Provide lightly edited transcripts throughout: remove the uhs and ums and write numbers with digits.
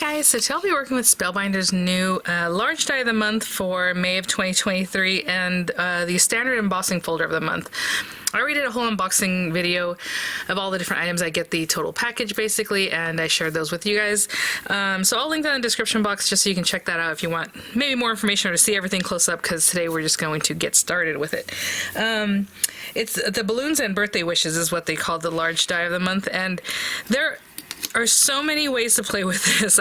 Guys, so today I'll be working with Spellbinders' new large die of the month for May of 2023 and the standard embossing folder of the month. I already did a whole unboxing video of all the different items. I get the total package basically, and I shared those with you guys. So I'll link that in the description box just so you can check that out if you want maybe more information or to see everything close up, because today we're just going to get started with it. It's the balloons and birthday wishes is what they call the large die of the month, and there are so many ways to play with this.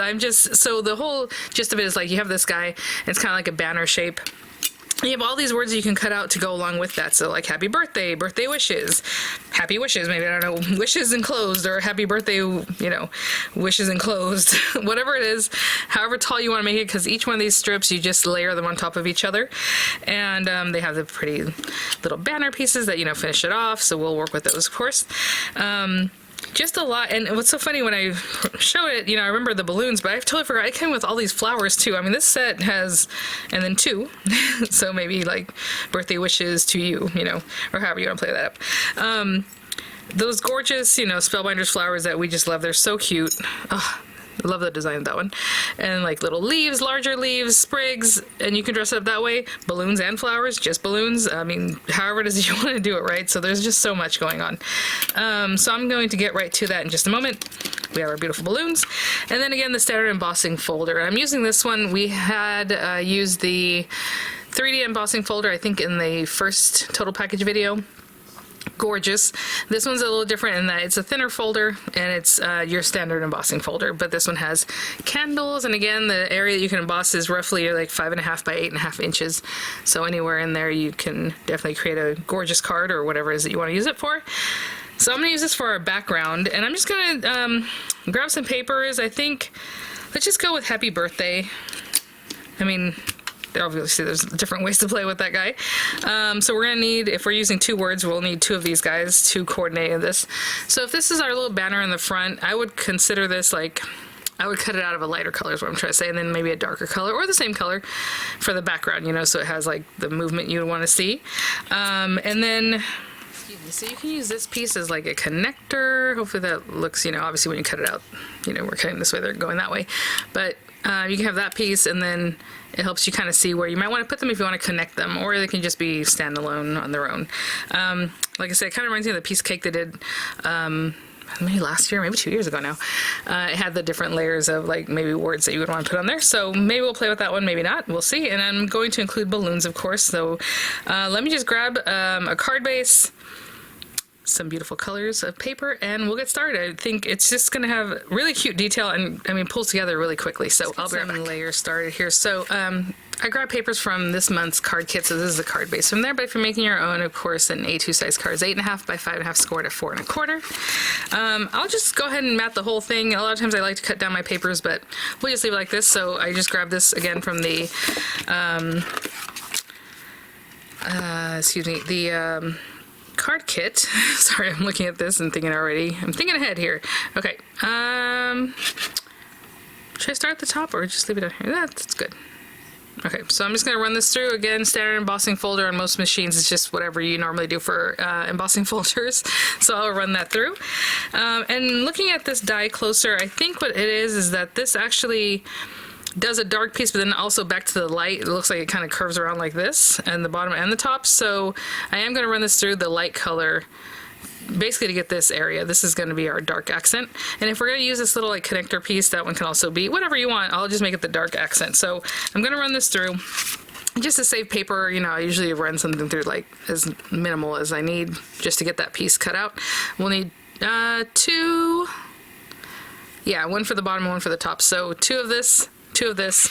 So the whole gist of it is like you have this guy, and it's kind of like a banner shape. You have all these words that you can cut out to go along with that. So like happy birthday, birthday wishes, happy wishes, maybe, I don't know, wishes enclosed, or happy birthday, you know, wishes enclosed, whatever it is, however tall you want to make it, because each one of these strips, you just layer them on top of each other. And they have the pretty little banner pieces that, you know, finish it off. So we'll work with those, of course. Just a lot. And what's so funny, when I show it, you know, I remember the balloons, but I totally forgot it came with all these flowers too. I mean, this set has, and then two, so maybe like birthday wishes to you, you know, or however you want to play that up. Those gorgeous, you know, Spellbinders flowers that we just love. They're so cute. Oh, I love the design of that one. And like little leaves, larger leaves, sprigs, and you can dress it up that way. Balloons and flowers, just balloons. I mean, however it is you want to do it, right? So there's just so much going on. So I'm going to get right to that in just a moment. We have our beautiful balloons. And then again, the standard embossing folder. I'm using this one. We had used the 3D embossing folder, I think, in the first total package video. Gorgeous. This one's a little different in that it's a thinner folder, and it's your standard embossing folder, but this one has candles, and again, the area that you can emboss is roughly like 5.5 by 8.5 inches, so anywhere in there you can definitely create a gorgeous card or whatever it is that you want to use it for. So I'm going to use this for our background, and I'm just going to grab some papers. I think let's just go with happy birthday. I mean, obviously there's different ways to play with that guy. So we're gonna need, if we're using two words, we'll need two of these guys to coordinate this. So if this is our little banner in the front, I would consider this like, I would cut it out of a lighter color is what I'm trying to say, and then maybe a darker color or the same color for the background, you know, so it has like the movement you would want to see. And then, so you can use this piece as like a connector. Hopefully that looks, you know, obviously when you cut it out, you know, we're cutting this way, they're going that way. But you can have that piece, and then it helps you kind of see where you might want to put them if you want to connect them, or they can just be standalone on their own. Like I said, it kind of reminds me of the piece cake they did maybe last year, maybe 2 years ago now. It had the different layers of like maybe words that you would want to put on there. So maybe we'll play with that one, maybe not. We'll see. And I'm going to include balloons, of course. So let me just grab a card base, some beautiful colors of paper, and we'll get started. I think it's just going to have really cute detail, and I mean pulls together really quickly. So I'll be right back. Layers started here. So I grabbed papers from this month's card kit, so this is the card base from there. But if you're making your own, of course, an A2 size card is 8.5 by 5.5, scored at 4 1/4. I'll just go ahead and mat the whole thing. A lot of times I like to cut down my papers, but we'll just leave it like this. So I just grabbed this again from the card kit. Sorry, I'm looking at this and thinking already. I'm thinking ahead here. Okay. Should I start at the top or just leave it down here? That's good. Okay, so I'm just going to run this through. Again, standard embossing folder on most machines. It's just whatever you normally do for embossing folders. So I'll run that through. And looking at this die closer, I think what it is that this actually does a dark piece, but then also back to the light. It looks like it kind of curves around like this, and the bottom and the top. So I am going to run this through the light color, basically to get this area. This is going to be our dark accent. And if we're going to use this little like connector piece, that one can also be whatever you want. I'll just make it the dark accent. So I'm going to run this through just to save paper. You know, I usually run something through like as minimal as I need just to get that piece cut out. We'll need two, yeah, one for the bottom and one for the top. So two of this, two of this,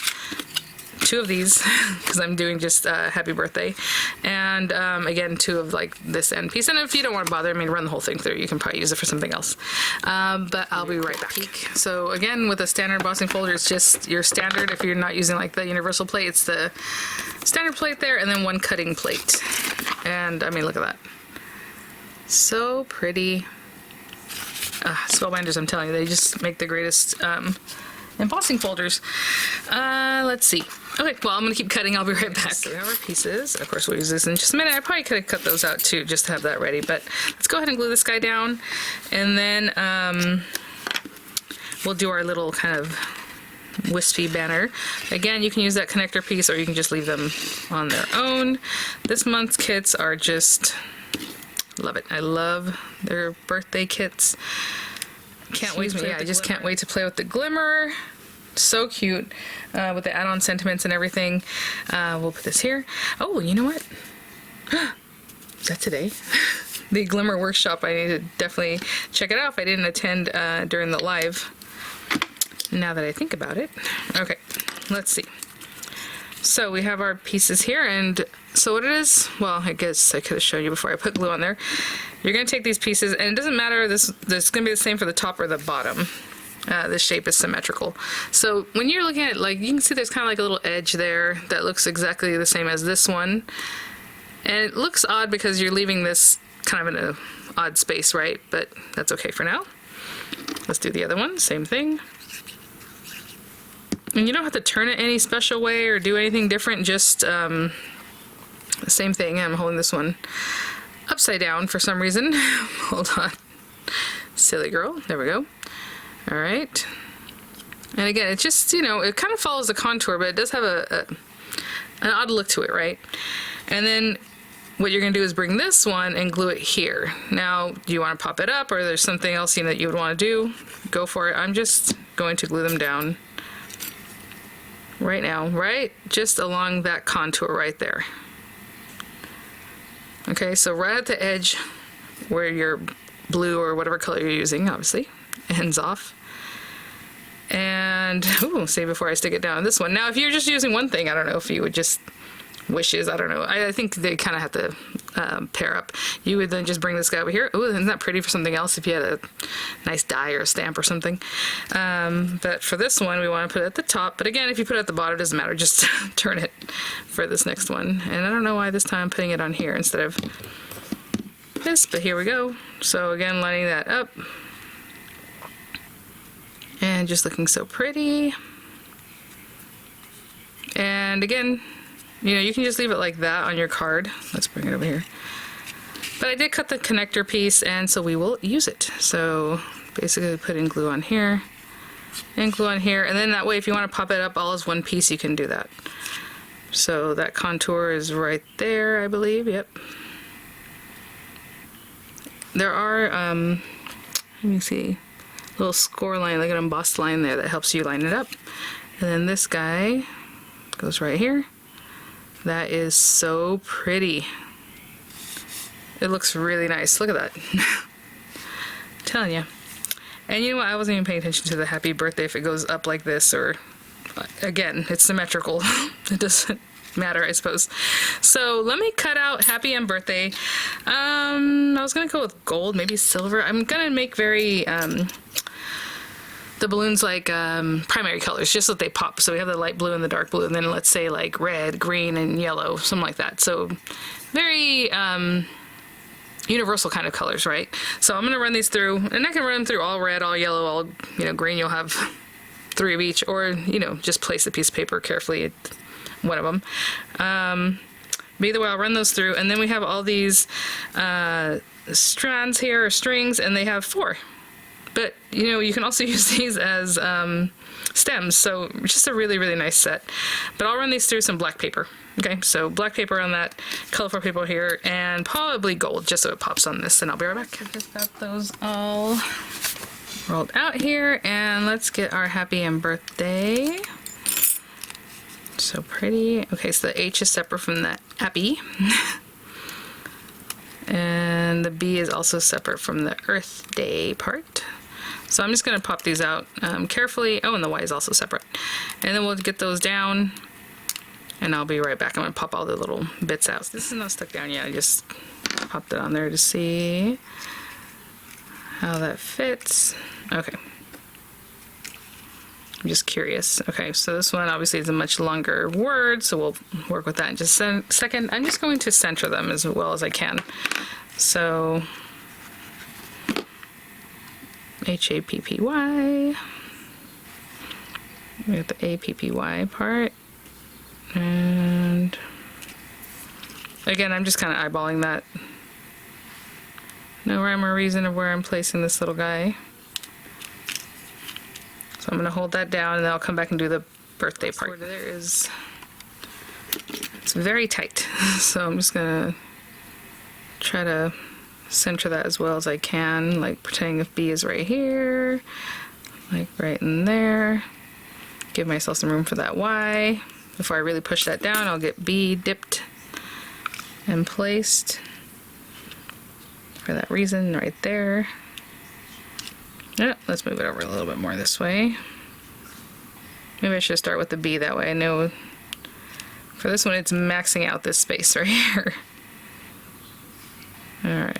two of these, because I'm doing just happy birthday, and again, two of like this end piece. And if you don't want to bother, I mean, run the whole thing through. You can probably use it for something else. But I'll be right back. So again, with a standard embossing folder, it's just your standard. If you're not using like the universal plate, it's the standard plate there, and then one cutting plate. And I mean, look at that. So pretty. Spellbinders, I'm telling you, they just make the greatest embossing folders. Let's see. Okay, well, I'm going to keep cutting. I'll be right back. So we have our pieces. Of course, we'll use this in just a minute. I probably could have cut those out too, just to have that ready. But let's go ahead and glue this guy down. And then we'll do our little kind of wispy banner. Again, you can use that connector piece or you can just leave them on their own. This month's kits are just, love it. I love their birthday kits. Can't wait. Yeah, I just can't wait to play with the glimmer. So cute with the add-on sentiments and everything. We'll put this here. Oh, you know what? Is that today? The Glimmer Workshop. I need to definitely check it out if I didn't attend during the live. Now that I think about it. Okay, let's see. So we have our pieces here, and so what it is, well, I guess I could have shown you before I put glue on there. You're going to take these pieces, and it doesn't matter, this is going to be the same for the top or the bottom. The shape is symmetrical. So when you're looking at it, like, you can see there's kind of like a little edge there that looks exactly the same as this one. And it looks odd because you're leaving this kind of in an odd space, right? But that's okay for now. Let's do the other one, same thing. And you don't have to turn it any special way or do anything different, just the same thing. I'm holding this one upside down for some reason. Hold on. Silly girl. There we go. All right. And again, it just, you know, it kind of follows the contour, but it does have an odd look to it, right? And then what you're going to do is bring this one and glue it here. Now, do you want to pop it up, or there's something else that you would want to do? Go for it. I'm just going to glue them down right now, right? Just along that contour right there. Okay, so right at the edge where your blue or whatever color you're using, obviously, ends off. And, ooh, say before I stick it down this one. Now, if you're just using one thing, I don't know if you would just wishes, I don't know. I think they kind of have to pair up. You would then just bring this guy over here. Ooh, isn't that pretty for something else if you had a nice die or a stamp or something? But for this one, we want to put it at the top. But again, if you put it at the bottom, it doesn't matter. Just turn it for this next one. And I don't know why this time I'm putting it on here instead of this, but here we go. So again, lining that up. And just looking so pretty. And again, you know, you can just leave it like that on your card. Let's bring it over here. But I did cut the connector piece, and so we will use it. So basically put in glue on here, and glue on here, and then that way if you want to pop it up all as one piece, you can do that. So that contour is right there, I believe. Yep. There are, let me see, a little score line, like an embossed line there that helps you line it up. And then this guy goes right here. That is so pretty. It looks really nice. Look at that. I'm telling you. And you know what? I wasn't even paying attention to the happy birthday if it goes up like this, or again, it's symmetrical. It doesn't matter, I suppose. So let me cut out happy and birthday. I was gonna go with gold, maybe silver. I'm gonna make very the balloons like primary colors, just so that they pop. So we have the light blue and the dark blue, and then let's say like red, green, and yellow, something like that. So very universal kind of colors, right? So I'm gonna run these through, and I can run them through all red, all yellow, all, you know, green. You'll have 3 of each, or, you know, just place a piece of paper carefully at one of them. But either way, I'll run those through, and then we have all these strands here, or strings, and they have 4. But, you know, you can also use these as stems, so just a really, really nice set. But I'll run these through some black paper. Okay, so black paper on that, colorful paper here, and probably gold, just so it pops on this, and I'll be right back. I've just got those all rolled out here, and let's get our happy and birthday. So pretty. Okay, so the H is separate from the happy. And the B is also separate from the Earth Day part. So I'm just going to pop these out carefully. Oh, and the Y is also separate. And then we'll get those down, and I'll be right back. I'm going to pop all the little bits out. This is not stuck down yet. I just popped it on there to see how that fits. Okay. I'm just curious. Okay, so this one obviously is a much longer word, so we'll work with that in just a second. I'm just going to center them as well as I can. So H-A-P-P-Y. We got the A-P-P-Y part. And again, I'm just kind of eyeballing that. No rhyme or reason of where I'm placing this little guy. So I'm going to hold that down, and then I'll come back and do the birthday part. There is, it's very tight, so I'm just going to try to center that as well as I can, like pretending if B is right here, like right in there. Give myself some room for that Y. Before I really push that down, I'll get B dipped and placed for that reason right there. Yeah, let's move it over a little bit more this way. Maybe I should start with the B, that way I know for this one it's maxing out this space right here. Alright.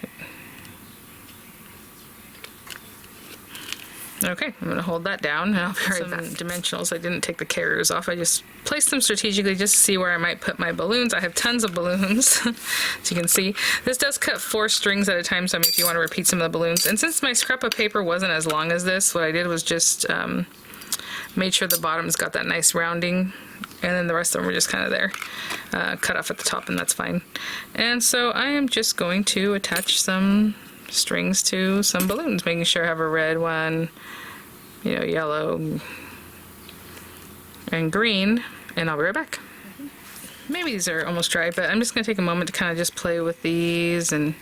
Okay, I'm going to hold that down, and I'll be right back. Dimensionals, I didn't take the carriers off, I just placed them strategically just to see where I might put my balloons. I have tons of balloons, as you can see. This does cut 4 strings at a time, so I mean, if you want to repeat some of the balloons. And since my scrap of paper wasn't as long as this, what I did was just made sure the bottom's got that nice rounding, and then the rest of them were just kind of there, cut off at the top, and that's fine. And so I am just going to attach some strings to some balloons, making sure I have a red one, you know, yellow and green, and I'll be right back. Maybe these are almost dry, but I'm just going to take a moment to kind of just play with these and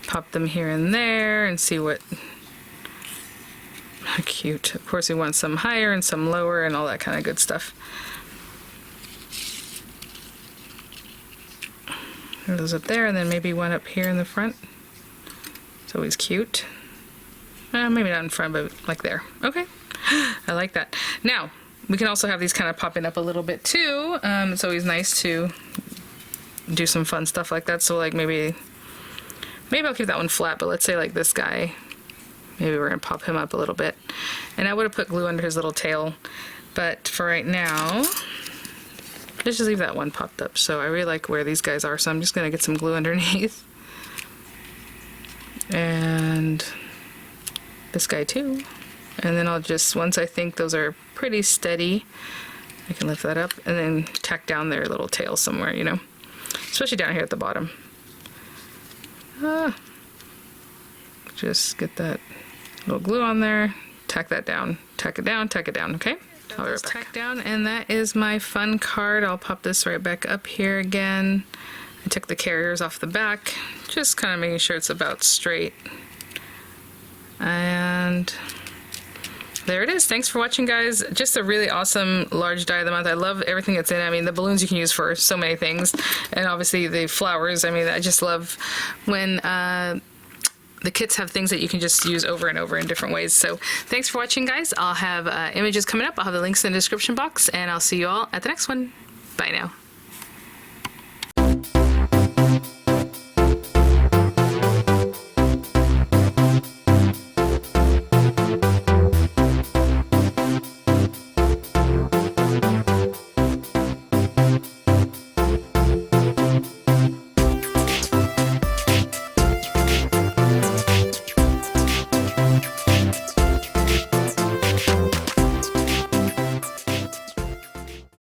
pop them here and there and see what, how cute. Of course we want some higher and some lower and all that kind of good stuff. Those up there, and then maybe one up here in the front. It's always cute. Maybe not in front, but like there. Okay, I like that. Now, we can also have these kind of popping up a little bit too. It's always nice to do some fun stuff like that. So like maybe I'll keep that one flat, but let's say like this guy, maybe we're gonna pop him up a little bit. And I would have put glue under his little tail, but for right now, let's just leave that one popped up. So I really like where these guys are, so I'm just gonna get some glue underneath. And this guy too. And then I'll just, once I think those are pretty steady, I can lift that up and then tack down their little tail somewhere, you know, especially down here at the bottom. Just get that little glue on there, tack that down, tack it down, tack it down, okay? I'll be right back. Tack down, and that is my fun card. I'll pop this right back up here again. I took the carriers off the back, just kind of making sure it's about straight. And there it is. Thanks for watching, guys. Just a really awesome large die of the month. I love everything that's in it. I mean, the balloons you can use for so many things, and obviously the flowers. I mean, I just love when the kits have things that you can just use over and over in different ways. So thanks for watching, guys. I'll have images coming up. I'll have the links in the description box, and I'll see you all at the next one. Bye now.